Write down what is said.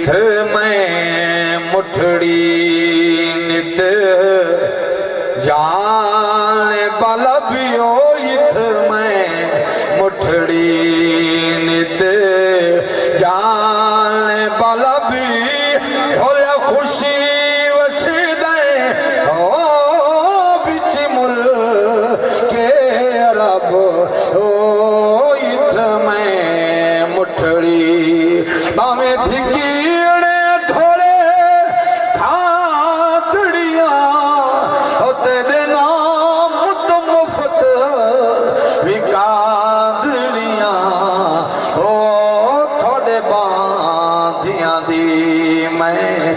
इथ में मुठड़ी नित जान बलबियो इथ में मुठड़ी नित जान बलबी ढोल खुशी वसीदे हो बिच मुल के रब हो इथ में मुठड़ी बामे धिकीड़े थोड़े खातड़िया हो तेरे नाम तो मुफ्त विकादड़िया हो थोड़े बांधिया दी मैं